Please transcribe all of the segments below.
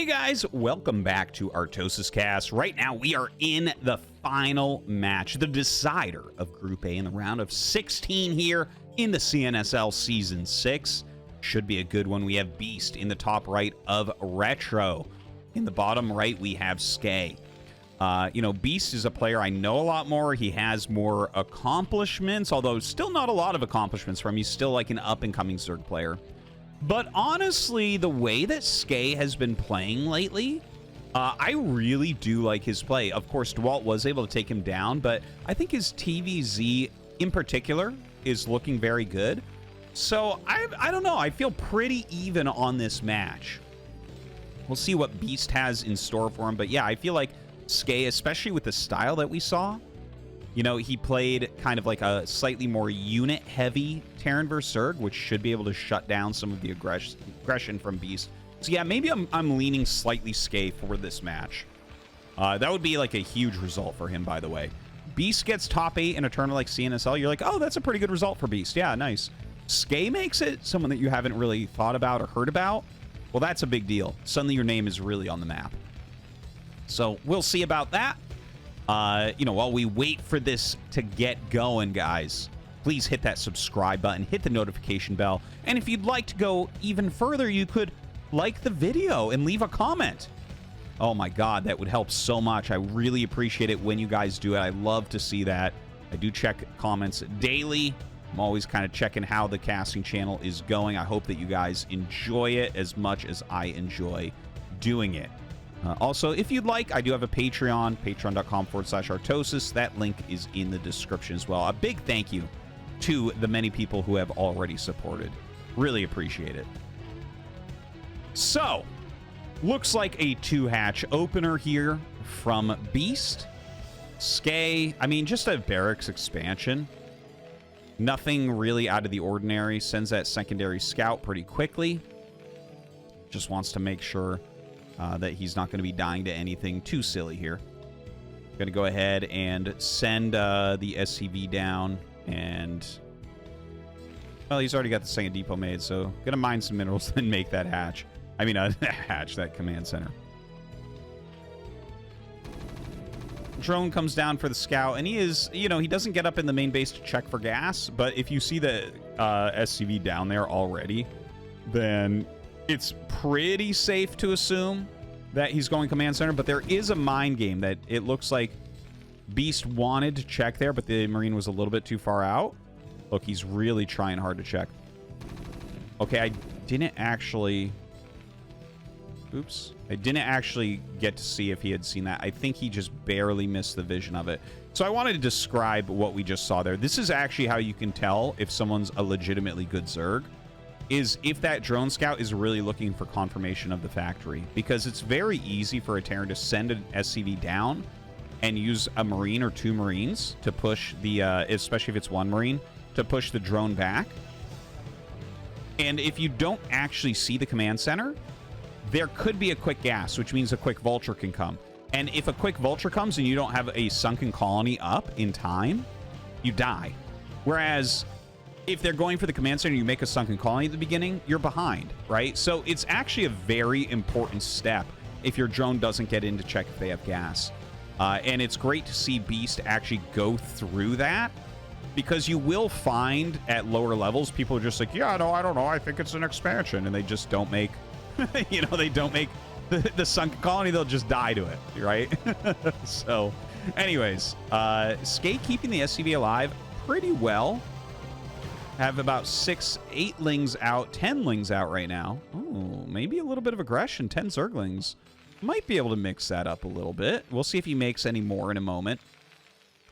Hey guys, welcome back to ArtosisCasts. Right now we are in the final match, the decider of Group A in the round of 16 here in the CNSL Season 6. Should be a good one. We have Beast in the top right of Retro. In the bottom right, we have Skey. Beast is a player I know a lot more. He has more accomplishments, although still not a lot of accomplishments from him. He's still like an up-and-coming Zerg player. But honestly, the way that Skey has been playing lately, I really do like his play. Of course, Dewalt was able to take him down, but I think his TVZ in particular is looking very good. So, I don't know. I feel pretty even on this match. We'll see what Beast has in store for him. But yeah, I feel like Skey, especially with the style that we saw, you know, he played kind of like a slightly more unit-heavy Terran vs. Zerg, which should be able to shut down some of the aggression from Beast. So yeah, maybe I'm leaning slightly Skey for this match. That would be like a huge result for him, by the way. Beast gets top 8 in a tournament like CNSL. You're like, oh, that's a pretty good result for Beast. Yeah, nice. Skey makes it, someone that you haven't really thought about or heard about. Well, that's a big deal. Suddenly your name is really on the map. So we'll see about that. While we wait for this to get going, guys, please hit that subscribe button, hit the notification bell, and if you'd like to go even further, you could like the video and leave a comment. Oh my God, that would help so much. I really appreciate it when you guys do it. I love to see that. I do check comments daily. I'm always kind of checking how the casting channel is going. I hope that you guys enjoy it as much as I enjoy doing it. Also, if you'd like, I do have a Patreon, patreon.com/Artosis. That link is in the description as well. A big thank you to the many people who have already supported. Really appreciate it. So, looks like a 2-hatch opener here from Beast. Skey, I mean, just a barracks expansion. Nothing really out of the ordinary. Sends that secondary scout pretty quickly. Just wants to make sure that he's not going to be dying to anything too silly here. Going to go ahead and send the SCV down, and well, he's already got the second depot made, so going to mine some minerals and make that hatch. I mean, hatch, that command center. Drone comes down for the scout, and he is, he doesn't get up in the main base to check for gas, but if you see the SCV down there already, then it's pretty safe to assume that he's going command center, but there is a mind game that it looks like Beast wanted to check there, but the Marine was a little bit too far out. Look, he's really trying hard to check. Okay, I didn't actually... Oops. I didn't actually get to see if he had seen that. I think he just barely missed the vision of it. So I wanted to describe what we just saw there. This is actually how you can tell if someone's a legitimately good Zerg, is if that drone scout is really looking for confirmation of the factory. Because it's very easy for a Terran to send an SCV down and use a Marine or 2 Marines to push the, especially if it's 1 Marine, to push the drone back. And if you don't actually see the command center, there could be a quick gas, which means a quick vulture can come. And if a quick vulture comes and you don't have a sunken colony up in time, you die. Whereas if they're going for the command center and you make a sunken colony at the beginning, you're behind, right? So it's actually a very important step if your drone doesn't get in to check if they have gas. And it's great to see Beast actually go through that, because you will find at lower levels, people are just like, yeah, no, I don't know, I think it's an expansion. And they just don't make, they don't make the sunken colony, they'll just die to it, right? So, anyways, Skey keeping the SCV alive pretty well. Have about 8 lings out, 10 lings out right now. Oh, maybe a little bit of aggression. 10 Zerglings. Might be able to mix that up a little bit. We'll see if he makes any more in a moment.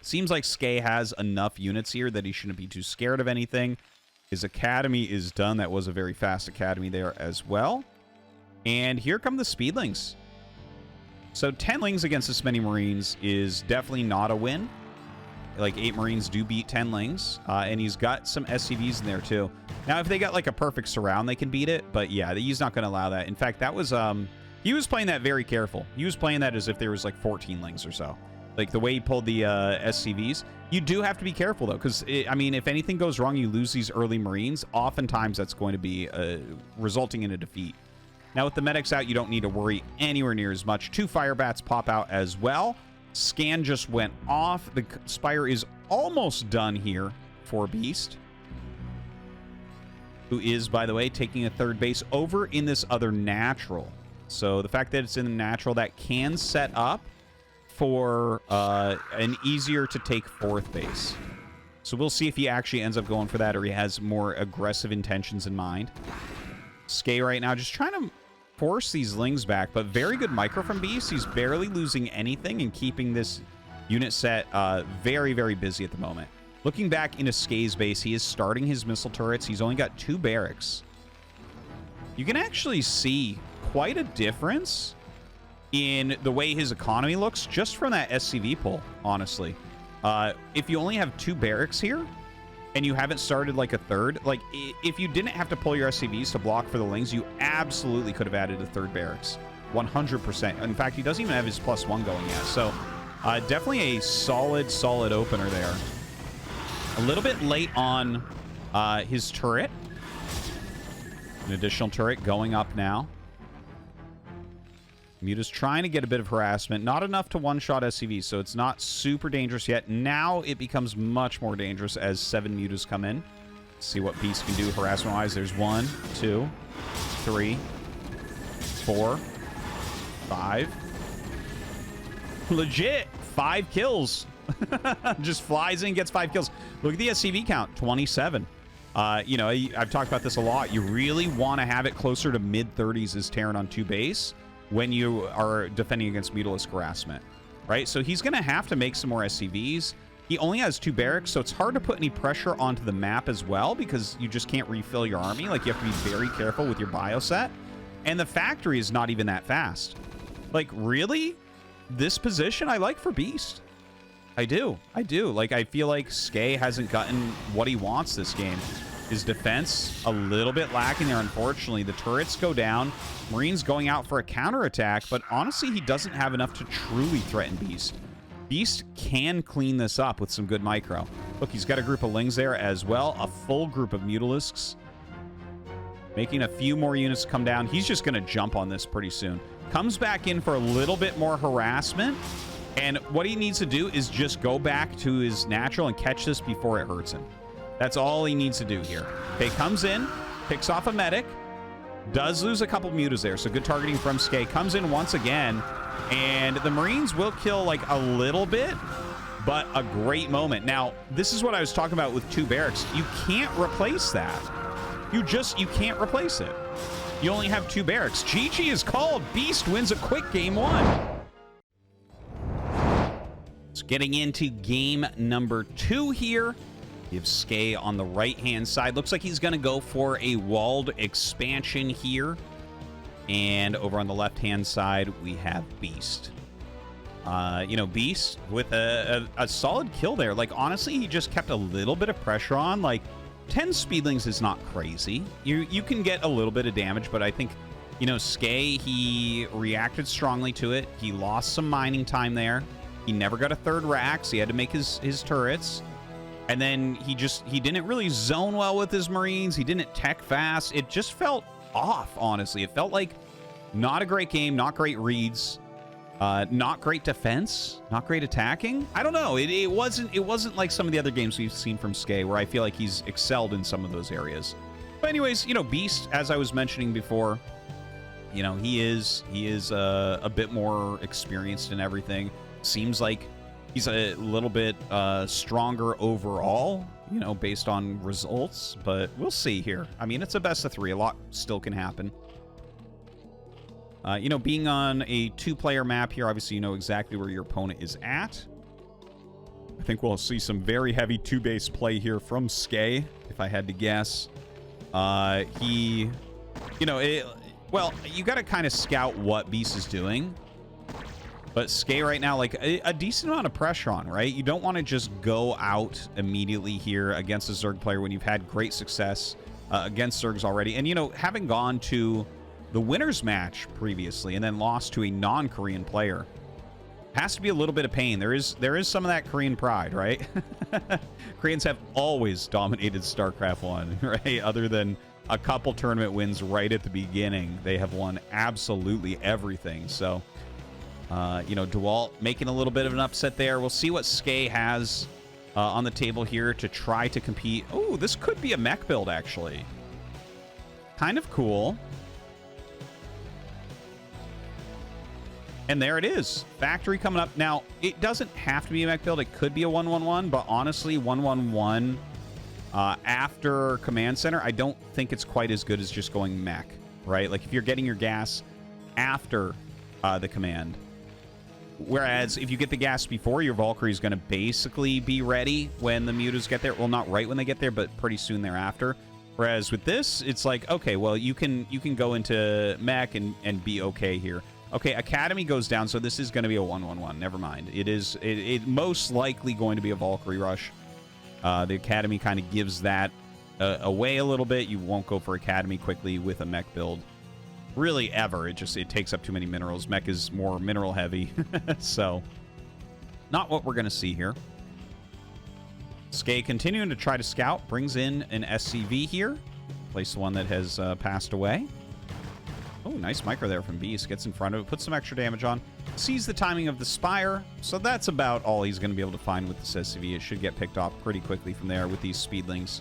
Seems like Skey has enough units here that he shouldn't be too scared of anything. His academy is done. That was a very fast academy there as well. And here come the speedlings. So 10 lings against this many Marines is definitely not a win. Like 8 Marines do beat 10 lings, and he's got some SCVs in there too. Now, if they got like a perfect surround, they can beat it, but yeah, he's not going to allow that. In fact, that was, he was playing that very careful. He was playing that as if there was like 14 lings or so. Like the way he pulled the SCVs. You do have to be careful though, because I mean, if anything goes wrong, you lose these early Marines. Oftentimes that's going to be resulting in a defeat. Now, with the medics out, you don't need to worry anywhere near as much. 2 fire bats pop out as well. Scan just went off. The Spire is almost done here for Beast, who is, by the way, taking a third base over in this other natural. So the fact that it's in the natural, that can set up for an easier to take 4th base. So we'll see if he actually ends up going for that or he has more aggressive intentions in mind. Skey right now just trying to force these lings back, but very good micro from Beast. He's barely losing anything and keeping this unit set very, very busy at the moment. Looking back into Skey's base, he is starting his missile turrets. He's only got 2 barracks. You can actually see quite a difference in the way his economy looks just from that SCV pull, honestly. If you only have 2 barracks here and you haven't started like a third, like if you didn't have to pull your SCVs to block for the lings, you absolutely could have added a 3rd barracks. 100%. In fact, he doesn't even have his +1 going yet. So definitely a solid opener there. A little bit late on his turret. An additional turret going up now. Muta's trying to get a bit of harassment. Not enough to one-shot SCV, so it's not super dangerous yet. Now it becomes much more dangerous as 7 Mutas come in. Let's see what Beast can do harassment-wise. There's 1, 2, 3, 4, 5. Legit, 5 kills. Just flies in, gets 5 kills. Look at the SCV count, 27. You know, I've talked about this a lot. You really want to have it closer to mid-30s as Terran on 2 base when you are defending against Mutalisk harassment, right? So he's going to have to make some more SCVs. He only has 2 barracks, so it's hard to put any pressure onto the map as well because you just can't refill your army. Like, you have to be very careful with your bio set. And the factory is not even that fast. Like, really? This position I like for Beast. I do. Like, I feel like Skey hasn't gotten what he wants this game. His defense, a little bit lacking there, unfortunately. The turrets go down. Marine's going out for a counterattack, but honestly, he doesn't have enough to truly threaten Beast. Beast can clean this up with some good micro. Look, he's got a group of Lings there as well. A full group of Mutalisks. Making a few more units come down. He's just going to jump on this pretty soon. Comes back in for a little bit more harassment. And what he needs to do is just go back to his natural and catch this before it hurts him. That's all he needs to do here. Okay, comes in, picks off a medic, does lose a couple mutas there, so good targeting from Skey. Comes in once again, and the Marines will kill like a little bit, but a great moment. Now, this is what I was talking about with 2 barracks. You can't replace that. You can't replace it. You only have 2 barracks. GG is called. Beast wins a quick game 1. So getting into game number 2 here. You have Skey on the right-hand side. Looks like he's going to go for a walled expansion here. And over on the left-hand side, we have Beast. You know, Beast with a solid kill there. Like, honestly, he just kept a little bit of pressure on. Like, 10 speedlings is not crazy. You can get a little bit of damage, but I think, you know, Skey, he reacted strongly to it. He lost some mining time there. He never got a 3rd rack, so he had to make his turrets. And then he didn't really zone well with his Marines. He didn't tech fast. It just felt off, honestly. It felt like not a great game, not great reads, not great defense, not great attacking. I don't know. It wasn't like some of the other games we've seen from Skey where I feel like he's excelled in some of those areas. But anyways, you know, Beast, as I was mentioning before, you know, he is a bit more experienced in everything. Seems like he's a little bit stronger overall, you know, based on results, but we'll see here. I mean, it's a best of 3. A lot still can happen. You know, being on a 2-player map here, obviously you know exactly where your opponent is at. I think we'll see some very heavy 2-base play here from Skey, if I had to guess. You know, well, you got to kind of scout what Beast is doing. But Skey right now, like, a decent amount of pressure on, right? You don't want to just go out immediately here against a Zerg player when you've had great success against Zergs already. And, you know, having gone to the winners match previously and then lost to a non-Korean player has to be a little bit of pain. There is some of that Korean pride, right? Koreans have always dominated StarCraft 1, right? Other than a couple tournament wins right at the beginning. They have won absolutely everything. So, you know, Dewalt making a little bit of an upset there. We'll see what Skey has on the table here to try to compete. Oh, this could be a mech build, actually. Kind of cool. And there it is. Factory coming up. Now, it doesn't have to be a mech build. It could be a 1-1-1, but honestly, 1-1-1 after Command Center, I don't think it's quite as good as just going mech, right? Like, if you're getting your gas after the command. Whereas, if you get the gas before, your Valkyrie is going to basically be ready when the mutas get there. Well, not right when they get there, but pretty soon thereafter. Whereas with this, it's like, okay, well, you can go into mech and be okay here. Okay, Academy goes down, so this is going to be a 1-1-1. Never mind. It most likely going to be a Valkyrie rush. The Academy kind of gives that away a little bit. You won't go for Academy quickly with a mech build. Really, ever. It takes up too many minerals. Mech is more mineral heavy. So, not what we're going to see here. Skey continuing to try to scout. Brings in an SCV here. Place the one that has passed away. Oh, nice micro there from Beast. Gets in front of it. Puts some extra damage on. Sees the timing of the Spire. So that's about all he's going to be able to find with this SCV. It should get picked off pretty quickly from there with these speedlings.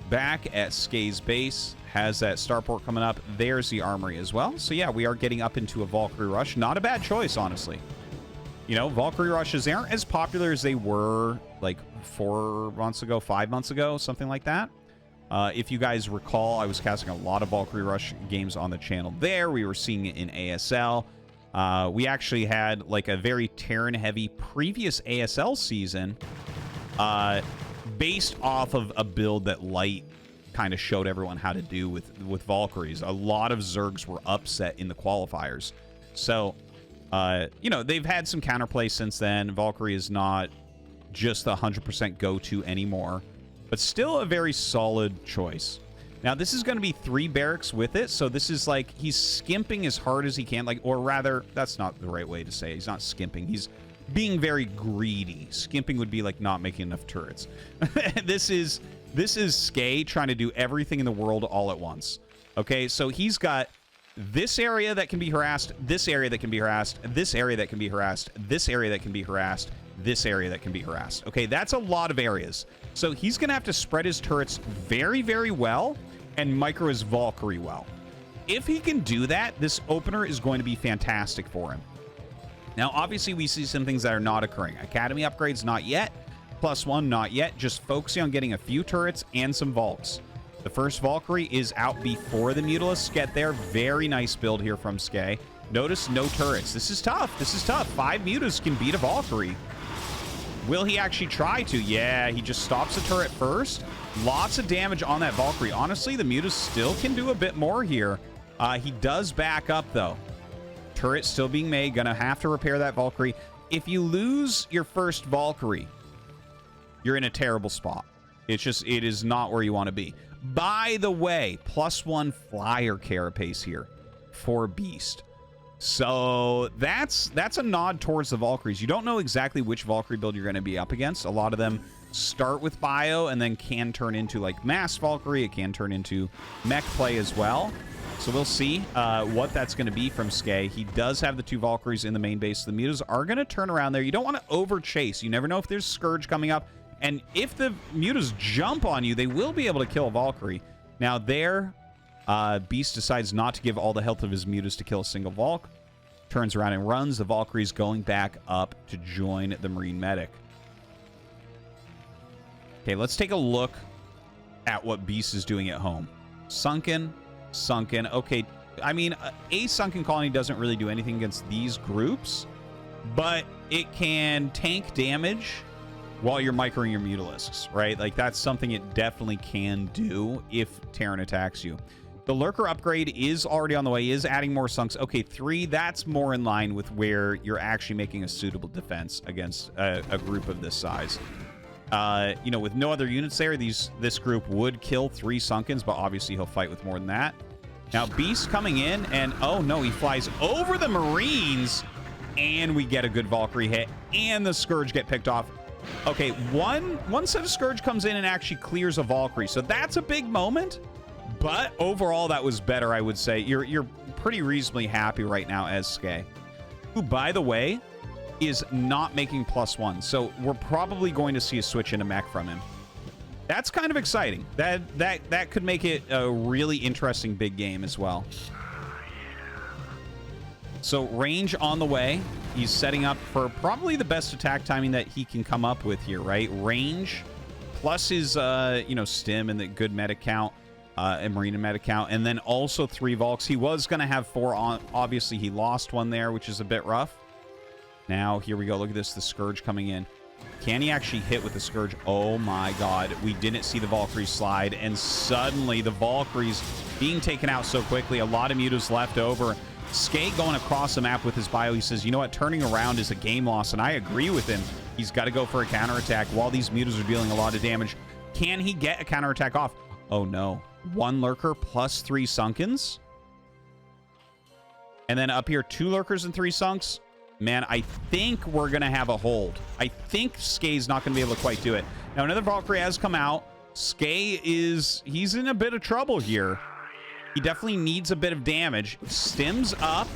Back at Skey's base. Has that starport coming up. There's the armory as well. So yeah, we are getting up into a Valkyrie rush. Not a bad choice, honestly. You know, Valkyrie rushes aren't as popular as they were like 4 months ago, 5 months ago, something like that. If you guys recall, I was casting a lot of Valkyrie Rush games on the channel there. We were seeing it in ASL. We actually had like a very Terran-heavy previous ASL season based off of a build that Light kind of showed everyone how to do with Valkyries. A lot of Zergs were upset in the qualifiers. So, you know, they've had some counterplay since then. Valkyrie is not just the 100% go-to anymore. But still a very solid choice. Now, this is going to be 3 barracks with it, so this is like he's skimping as hard as he can, like, or rather, that's not the right way to say it. He's not skimping. He's being very greedy. Skimping would be like not making enough turrets. This is Skey trying to do everything in the world all at once. Okay, so he's got this area that can be harassed, this area that can be harassed, this area that can be harassed, this area that can be harassed, this area that can be harassed. Okay, that's a lot of areas. So he's going to have to spread his turrets very, very well and micro his Valkyrie well. If he can do that, this opener is going to be fantastic for him. Now, obviously, we see some things that are not occurring. Academy upgrades, not yet. +1, not yet. Just focusing on getting a few turrets and some Valks. The first Valkyrie is out before the Mutalisks get there. Very nice build here from Skey. Notice no turrets. This is tough. This is tough. 5 Mutas can beat a Valkyrie. Will he actually try to? Yeah, he just stops the turret first. Lots of damage on that Valkyrie. Honestly, the Mutas still can do a bit more here. He does back up, though. Turret still being made. Gonna have to repair that Valkyrie. If you lose your first Valkyrie, you're in a terrible spot. It is not where you want to be. By the way, +1 flyer carapace here for Beast. So that's a nod towards the Valkyries. You don't know exactly which Valkyrie build you're going to be up against. A lot of them start with bio and then can turn into like mass Valkyrie. It can turn into mech play as well. So we'll see what that's going to be from Skey. He does have the 2 Valkyries in the main base. The Mutas are going to turn around there. You don't want to over chase. You never know if there's Scourge coming up. And if the Mutas jump on you, they will be able to kill a Valkyrie. Now there, Beast decides not to give all the health of his Mutas to kill a single Valk. Turns around and runs. The Valkyrie's going back up to join the Marine Medic. Okay, let's take a look at what Beast is doing at home. Sunken. Okay, I mean, a Sunken Colony doesn't really do anything against these groups, but it can tank damage while you're microing your Mutalisks, right? Like, that's something it definitely can do if Terran attacks you. The Lurker upgrade is already on the way, is adding more Sunks. Okay, 3, that's more in line with where you're actually making a suitable defense against a group of this size. You know, with no other units there, this group would kill 3 Sunkens, but obviously he'll fight with more than that. Now, Beast coming in, and oh no, he flies over the Marines, and we get a good Valkyrie hit, and the Scourge get picked off. Okay, one set of Scourge comes in and actually clears a Valkyrie, so that's a big moment. But overall, that was better, I would say. You're pretty reasonably happy right now as Skey, who, by the way, is not making +1. So we're probably going to see a switch in a mech from him. That's kind of exciting. That could make it a really interesting big game as well. So range on the way. He's setting up for probably the best attack timing that he can come up with here, right? Range plus his, stim and the good meta count, and marina meta count, and then also 3 Volks. He was going to have 4 on. Obviously, he lost 1 there, which is a bit rough. Now, here we go. Look at this, the Scourge coming in. Can he actually hit with the Scourge? Oh my god. We didn't see the Valkyrie slide, and suddenly the Valkyrie's being taken out so quickly. A lot of mutas left over. Skey going across the map with his bio. He says, you know what? Turning around is a game loss, and I agree with him. He's got to go for a counterattack while these mutas are dealing a lot of damage. Can he get a counterattack off? Oh no. 1 Lurker plus 3 Sunkens. And then up here, 2 Lurkers and 3 Sunks. Man, I think we're going to have a hold. I think Skey's not going to be able to quite do it. Now, another Valkyrie has come out. Skey he's in a bit of trouble here. He definitely needs a bit of damage. Stims up.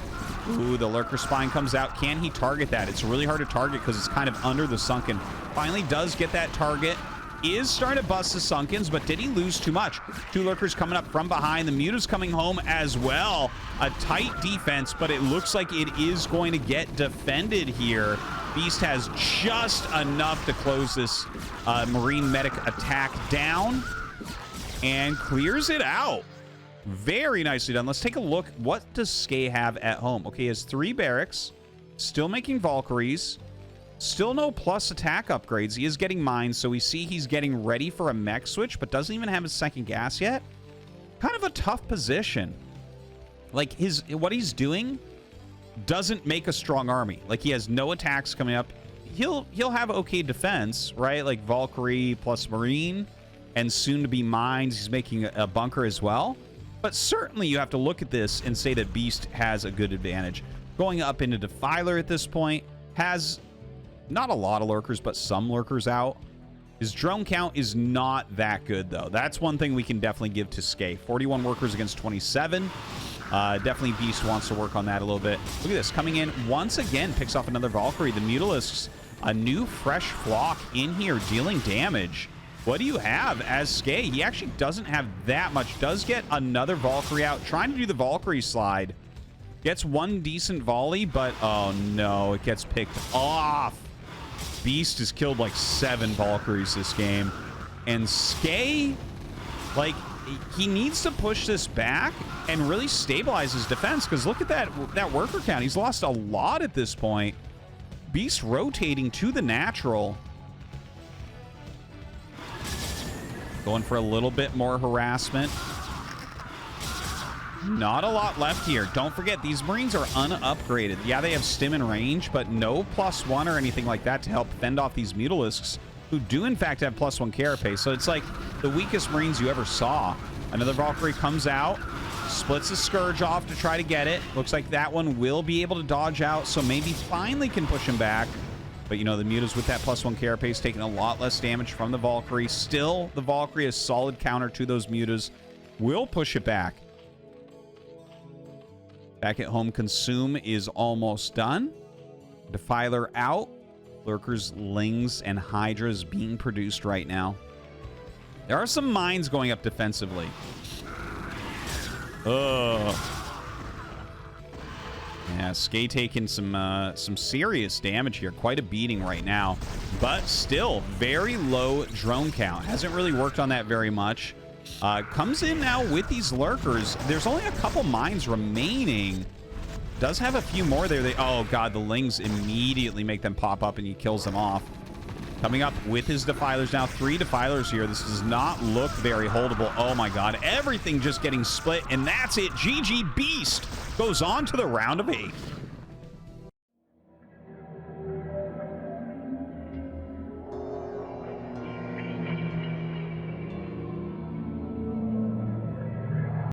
Ooh, the Lurker Spine comes out. Can he target that? It's really hard to target because it's kind of under the Sunken. Finally does get that target. Is starting to bust the Sunkens, but did he lose too much? 2 Lurkers coming up from behind. The Muta's coming home as well. A tight defense, but it looks like it is going to get defended here. Beast has just enough to close this Marine Medic attack down and clears it out. Very nicely done. Let's take a look. What does Skey have at home? Okay, he has 3 barracks. Still making Valkyries. Still no plus attack upgrades. He is getting mines, so we see he's getting ready for a mech switch, but doesn't even have his 2nd gas yet. Kind of a tough position. Like, what he's doing doesn't make a strong army. Like, he has no attacks coming up. He'll have okay defense, right? Like Valkyrie plus Marine, and soon to be mines. He's making a bunker as well. But certainly you have to look at this and say that Beast has a good advantage. Going up into Defiler at this point, has not a lot of Lurkers, but some Lurkers out. His drone count is not that good, though. That's one thing we can definitely give to Skey. 41 workers against 27. Definitely Beast wants to work on that a little bit. Look at this. Coming in once again, picks off another Valkyrie. The Mutalisks, a new fresh flock in here dealing damage. What do you have as Skey? He actually doesn't have that much. Does get another Valkyrie out. Trying to do the Valkyrie slide. Gets 1 decent volley, but oh no, it gets picked off. Beast has killed like 7 Valkyries this game. And Skey, like, he needs to push this back and really stabilize his defense, because look at that worker count. He's lost a lot at this point. Beast rotating to the natural. Going for a little bit more harassment. Not a lot left here. Don't forget, these Marines are unupgraded. Yeah, they have stim and range, but no +1 or anything like that to help fend off these Mutalisks, who do in fact have +1 carapace. So it's like the weakest Marines you ever saw. Another Valkyrie comes out, splits the Scourge off to try to get it. Looks like that one will be able to dodge out, so maybe finally can push him back. But, you know, the Mutas with that +1 carapace taking a lot less damage from the Valkyrie. Still, the Valkyrie is solid counter to those Mutas. Will push it back. Back at home, Consume is almost done. Defiler out. Lurkers, Lings, and Hydras being produced right now. There are some mines going up defensively. Ugh. Yeah, Skey taking some serious damage here. Quite a beating right now. But still, very low drone count. Hasn't really worked on that very much. Comes in now with these Lurkers. There's only a couple mines remaining. Does have a few more there. Oh, God, the Lings immediately make them pop up, and he kills them off. Coming up with his Defilers now. 3 Defilers here. This does not look very holdable. Oh, my God. Everything just getting split, and that's it. GG Beast goes on to the round of 8.